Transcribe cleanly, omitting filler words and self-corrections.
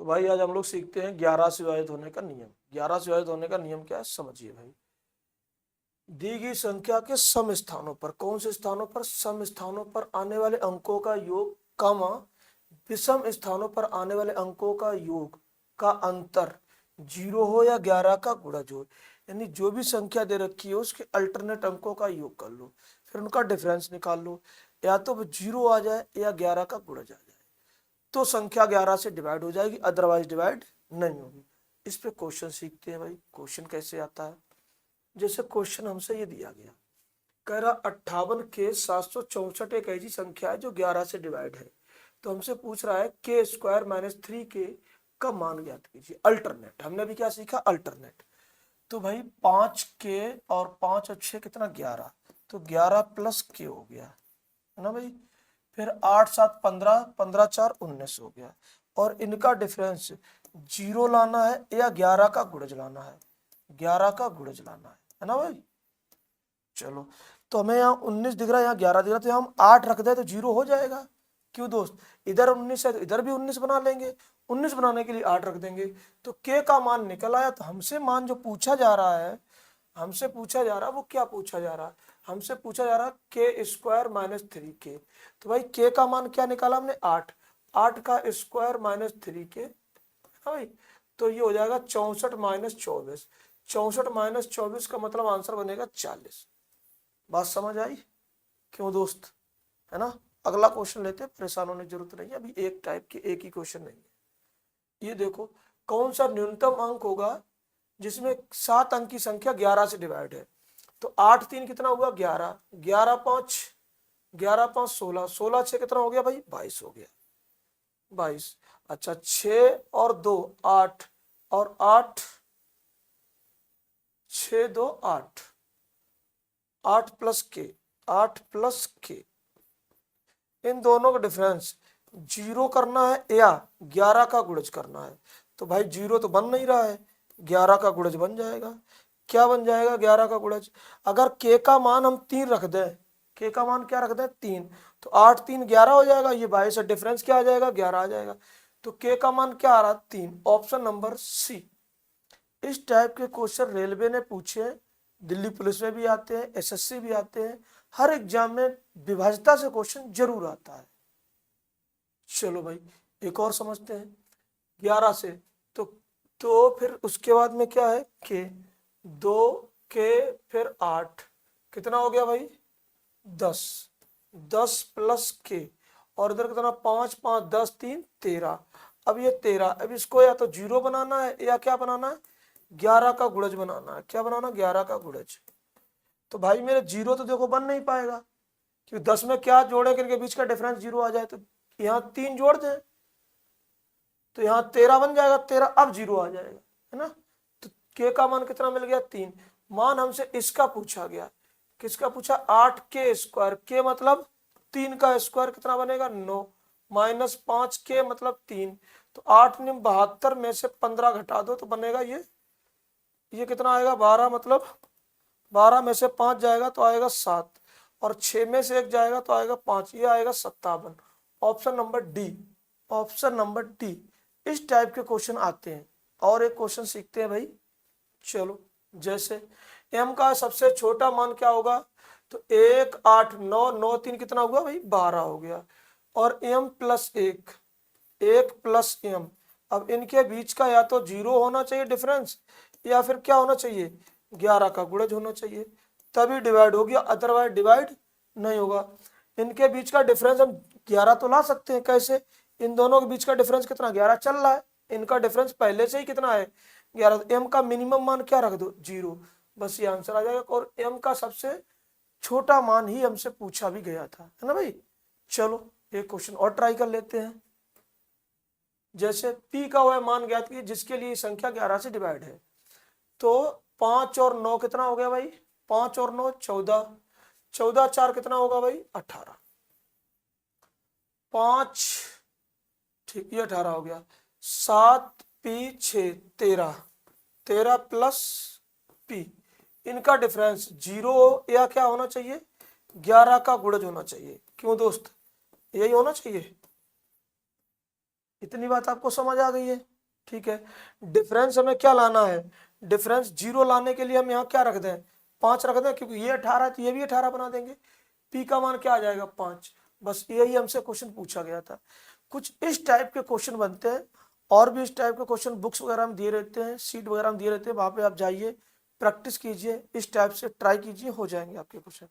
तो भाई आज हम लोग सीखते हैं 11 से विभाजित होने का नियम। 11 से विभाजित होने का नियम क्या है समझिए भाई। दी गई संख्या के सम स्थानों पर, कौन से स्थानों पर? सम स्थानों पर आने वाले अंकों का योग कामा विषम स्थानों पर आने वाले अंकों का योग का अंतर 0 हो या 11 का गुणज हो। यानी जो भी संख्या दे रखी है उसके अल्टरनेट अंकों का योग कर लो, फिर उनका डिफरेंस निकाल लो, या तो 0 आ जाए या 11 का गुणज आ जाए तो संख्या 11 से डिवाइड हो जाएगी, अदरवाइज डिवाइड नहीं होगी। इस पे क्वेश्चन सीखते हैं भाई। क्वेश्चन कैसे आता है? जैसे क्वेश्चन हमसे ये दिया गया, कह रहा 58 के 764 एक ऐसी संख्या है जो 11 से डिवाइड है। तो हमसे पूछ रहा है के स्क्वायर माइनस 3k का मान ज्ञात कीजिए। अल्टरनेट, हमने भी क्या सीखा? अल्टरनेट। तो भाई 5k और 5 और 6 कितना? 11, तो 11 प्लस के हो गया है ना भाई। फिर 8 7 15, 15 4 19 हो गया। और इनका डिफरेंस 0 लाना है या 11 का गुणज लाना है? 11 का गुणज लाना है ना भाई। चलो, तो हमें यहाँ 19 दिख रहा है, यहाँ 11 दिख रहा है, तो हम 8 रख दे तो 0 हो जाएगा। क्यों दोस्त? इधर 19 है तो इधर भी 19 बना लेंगे। 19 बनाने के लिए 8 रख देंगे तो के का मान निकल आया। तो हमसे मान जो पूछा जा रहा है, हमसे पूछा जा रहा है वो क्या पूछा जा रहा है? हमसे पूछा जा रहा है के स्क्वायर माइनस 3k। तो भाई के का मान क्या निकाला हमने? 8। 8 का स्क्वायर माइनस 3k भाई, तो ये हो जाएगा 64 माइनस 24। 64 माइनस 24 का मतलब आंसर बनेगा 40। बात समझ आई? क्यों दोस्त? है ना। अगला क्वेश्चन लेते हैं, परेशान होने की जरूरत नहीं है, अभी एक टाइप के एक ही क्वेश्चन नहीं है। ये देखो, कौन सा न्यूनतम अंक होगा जिसमें 7 अंक की संख्या 11 से डिवाइड है? तो 8 3 कितना हुआ? 11, 11 5, 11 5 16, 16 6 कितना हो गया भाई? 22 हो गया, 22। अच्छा, 6 और 2 8, और 8 6 2 8, 8 प्लस के, 8 प्लस के, इन दोनों का डिफरेंस 0 करना है या 11 का गुणज करना है? तो भाई 0 तो बन नहीं रहा है, 11 का गुणज बन जाएगा। क्या बन जाएगा? 11 का गुणज। अगर के का मान हम 3 रख दें, के का मान क्या रख दें? 3, तो 8 3 11 हो जाएगा। ये 22 से डिफरेंस क्या आ जाएगा? 11 आ जाएगा। तो के का मान क्या आ रहा? 3। Option number C. इस टाइप के क्वेश्चन रेलवे ने पूछे हैं, दिल्ली पुलिस में भी आते हैं, एसएससी भी आते हैं, हर एग्जाम में विभाज्यता से क्वेश्चन जरूर आता है। चलो भाई, एक और समझते हैं 11 से। तो फिर उसके बाद में क्या है? के 2 के फिर 8 कितना हो गया भाई? 10, 10 प्लस के, और इधर कितना? 5 5 10 3 13। अब ये 13, अब इसको या तो 0 बनाना है या क्या बनाना है? 11 का गुणज बनाना है। क्या बनाना? 11 का गुणज। तो भाई मेरे 0 तो देखो बन नहीं पाएगा, क्योंकि 10 में क्या जोड़े के इनके बीच का डिफरेंस 0 आ जाए। तो यहाँ 3 जोड़ दें तो यहाँ 13 बन जाएगा, 13 अब 0 आ जाएगा, है ना। तो के का मान कितना मिल गया? 3। मान हमसे इसका पूछा गया, किसका पूछा? 8 के स्क्वायर, के मतलब 3 का स्क्वायर कितना बनेगा? 9, माइनस 5 के मतलब 3। तो 8 ने 72 में से 15 घटा दो तो बनेगा ये कितना आएगा? 12, मतलब 12 में से 5 जाएगा तो आएगा 7, और 6 में से 1 जाएगा तो आएगा 5, ये आएगा 57। Option number D, option number D. इस टाइप के क्वेश्चन आते हैं। और एक क्वेश्चन सीखते हैं भाई। चलो, जैसे m का सबसे छोटा मान क्या होगा? तो 1 8 9, 9 3 कितना हुआ भाई? 12 हो गया। और m प्लस 1, 1 प्लस m। अब इनके बीच का या तो 0 होना चाहिए डिफरेंस, या फिर क्या होना चाहिए? 11 का गुणज होना चाहिए, तभी डिवाइड हो गया, अदरवाइज डिवाइड नहीं होगा। इनके बीच का डिफरेंस हम 11 तो ला सकते हैं। कैसे? इन दोनों के बीच का डिफरेंस कितना? 11 चल रहा है, इनका डिफरेंस पहले से ही कितना है? 11। तो m का मिनिमम मान क्या रख दो? 0, बस ये आंसर आ जाएगा। और m का सबसे छोटा मान ही हमसे पूछा भी गया था, है ना भाई। चलो, एक क्वेश्चन और ट्राई कर लेते हैं। जैसे p का वह मान ज्ञात कीजिए जिसके लिए संख्या 11 से डिवाइड है। तो 5 और 9 कितना हो गया भाई? 5 और 9 14, 14 4 कितना होगा भाई? 18। 5, ठीक, ये 18 हो गया। 7 पी 6 13, 13 प्लस पी, इनका डिफरेंस 0 या क्या होना चाहिए? 11 का गुणज होना चाहिए। क्यों दोस्त? यही होना चाहिए। इतनी बात आपको समझ आ गई है? ठीक है। डिफरेंस हमें क्या लाना है, डिफरेंस 0 लाने के लिए हम यहाँ क्या रख दें, 5 रख दें, क्योंकि ये 18 है तो ये भी 18 बना देंगे। पी का मान क्या आ जाएगा 5। बस यही हमसे क्वेश्चन पूछा गया था। कुछ इस टाइप के क्वेश्चन बनते हैं, और भी इस टाइप के क्वेश्चन बुक्स वगैरह में दिए रहते हैं, सीट वगैरह में दिए रहते हैं, वहां पे आप जाइए, प्रैक्टिस कीजिए, इस टाइप से ट्राई कीजिए, हो जाएंगे आपके क्वेश्चन।